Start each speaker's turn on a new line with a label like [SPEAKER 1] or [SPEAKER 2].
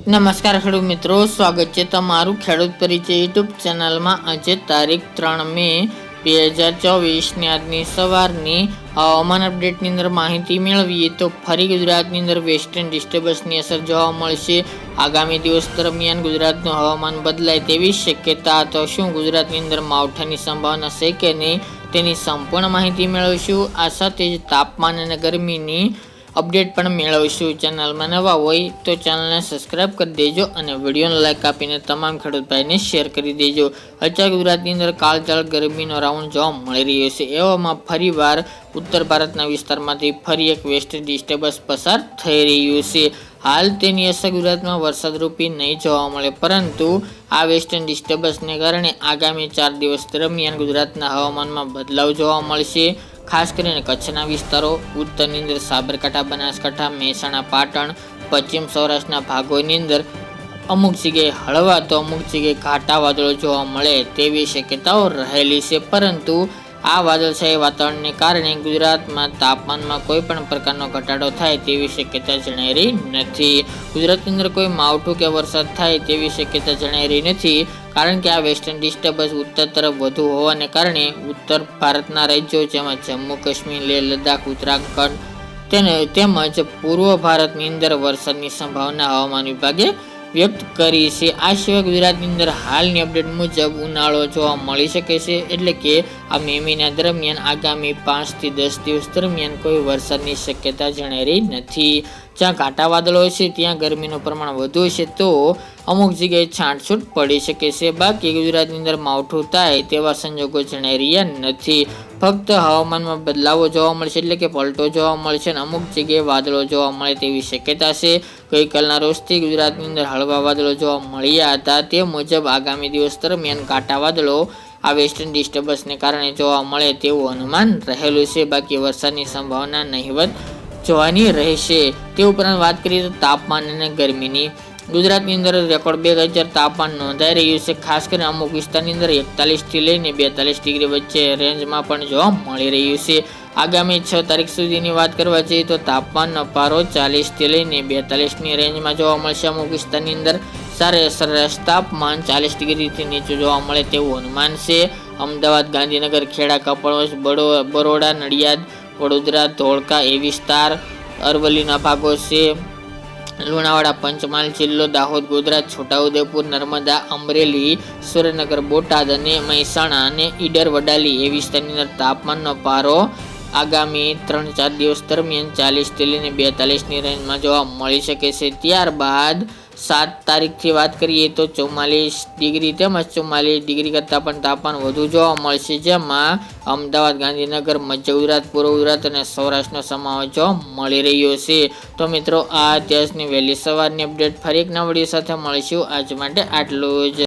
[SPEAKER 1] નમસ્કાર ખેડૂત મિત્રો, સ્વાગત છે તમારું ખેડૂત પરિચય યુટ્યુબ ચેનલમાં। આજે તારીખ 3 મે 2024ની આજની સવારની હવામાન અપડેટની અંદર માહિતી મેળવીએ તો ફરી ગુજરાતની અંદર વેસ્ટર્ન ડિસ્ટર્બન્સની અસર જોવા મળશે। આગામી દિવસ દરમિયાન ગુજરાતનું હવામાન બદલાય તેવી શક્યતા। તો શું ગુજરાતની અંદર માવઠાની સંભાવના છે કે નહીં તેની સંપૂર્ણ માહિતી મેળવીશું। આ સાથે જ તાપમાન અને ગરમીની અપડેટ પણ મેળવીશું। ચેનલમાં નવા હોય તો ચેનલને સબસ્ક્રાઇબ કરી દેજો અને વિડીયોને લાઇક આપીને તમામ ખેડૂત ભાઈને શેર કરી દેજો। અત્યારે ગુજરાતની અંદર કાળઝાળ ગરમીનો રાઉન્ડ જોવા મળી રહ્યો છે। એવામાં ફરીવાર ઉત્તર ભારતના વિસ્તારમાંથી ફરી એક વેસ્ટર્ન ડિસ્ટર્બન્સ પસાર થઈ રહ્યું છે। હાલ તેની અસર ગુજરાતમાં વરસાદરૂપી નહીં જોવા મળે, પરંતુ આ વેસ્ટર્ન ડિસ્ટર્બન્સને કારણે આગામી 4 દિવસ દરમિયાન ગુજરાતના હવામાનમાં બદલાવ જોવા મળશે। ખાસ કરીને કચ્છના વિસ્તારો, ઉત્તરની અંદર સાબરકાંઠા, બનાસકાંઠા, મહેસાણા, પાટણ, પશ્ચિમ સૌરાષ્ટ્રના ભાગોની અંદર અમુક જગ્યાએ હળવા તો અમુક જગ્યાએ ઘાટા વાદળો જોવા મળે તેવી શક્યતાઓ રહેલી છે। પરંતુ આ વાદળછાયા વાતાવરણને કારણે ગુજરાતમાં તાપમાનમાં કોઈ પણ પ્રકારનો ઘટાડો થાય તેવી શક્યતા જણાઈ રહી નથી। ગુજરાતની અંદર કોઈ માવઠું કે વરસાદ થાય તેવી શક્યતા જણાઈ રહી નથી, કારણ કે આ વેસ્ટર્ન ડિસ્ટર્બન્સ ઉત્તર તરફ વધુ હોવાને કારણે ઉત્તર ભારતના રાજ્યો જેમાં જમ્મુ કાશ્મીર, લેહ લદ્દાખ, ઉત્તરાખંડ તેમજ પૂર્વ ભારતની અંદર વરસાદની સંભાવના હવામાન વિભાગે વ્યક્ત કરી છે। આ સિવાય ગુજરાતની અંદર હાલની અપડેટ મુજબ ઉનાળો જોવા મળી શકે છે, એટલે કે આ મે મહિના દરમિયાન આગામી 5 થી 10 દિવસ દરમિયાન કોઈ વરસાદની શક્યતા જણાઈ રહી નથી। જ્યાં ઘાટા વાદળો છે ત્યાં ગરમીનું પ્રમાણ વધુ છે તો અમુક જગ્યાએ છાંટછૂટ પડી શકે છે। બાકી ગુજરાતની અંદર માવઠું થાય તેવા સંજોગો જણાઈ રહ્યા નથી। ફક્ત હવામાનમાં બદલાવો જોવા મળશે, એટલે કે પલટો જોવા મળશે અને અમુક જગ્યાએ વાદળો જોવા મળે તેવી શક્યતા છે। ગઈકાલના રોજથી ગુજરાતની અંદર હળવા વાદળો જોવા મળ્યા હતા, તે મુજબ આગામી દિવસ દરમિયાન ઘાટા વાદળો આ વેસ્ટર્ન ડિસ્ટર્બન્સને કારણે જોવા મળે તેવું અનુમાન રહેલું છે। બાકી વરસાદની સંભાવના નહિવત જોવાની રહેશે। તે ઉપરાંત વાત કરીએ તો તાપમાન અને ગરમીની, ગુજરાતની અંદર રેકોર્ડ 2000 તાપમાન નોંધાઈ રહ્યું છે। ખાસ કરીને અમુક વિસ્તારની અંદર 41 થી લઈને 42 ડિગ્રી વચ્ચે રેન્જમાં પણ જોવા મળી રહ્યું છે। આગામી 6 તારીખ સુધીની વાત કરવા જઈએ તો તાપમાનનો પારો 40 થી લઈને 42ની રેન્જમાં જોવા મળશે। અમુક વિસ્તારની અંદર સરેરાશ તાપમાન 40 ડિગ્રીથી નીચું જોવા મળે તેવું અનુમાન છે। અમદાવાદ, ગાંધીનગર, ખેડા, કપડવંજ, બરોડા, નડિયાદ, વડોદરા, ધોળકા એ વિસ્તાર, અરવલ્લીના ભાગો છે, લુણાવાડા, પંચમહાલ જિલ્લો, દાહોદ, ગોધરા, છોટાઉદેપુર, નર્મદા, અમરેલી, સુરેન્દ્રનગર, બોટાદ અને મહેસાણા અને ઈડર, વડાલી એ વિસ્તારની અંદર તાપમાનનો પારો આગામી 3-4 દિવસ દરમિયાન 40 થી લઈને 42ની રેન્જમાં જોવા મળી શકે છે। ત્યારબાદ 7 તારીખથી વાત કરીએ તો 44 ડિગ્રી તેમજ 44 ડિગ્રી કરતાં પણ તાપમાન વધુ જોવા મળશે, જેમાં અમદાવાદ, ગાંધીનગર, મધ્ય ગુજરાત, પૂર્વ ગુજરાત અને સૌરાષ્ટ્રનો સમાવેશ જોવા મળી રહ્યો છે। તો મિત્રો, આ અત્યારની વહેલી સવારની અપડેટ, ફરી એક નવા વિડીયો સાથે મળીશું। આજ માટે આટલું જ।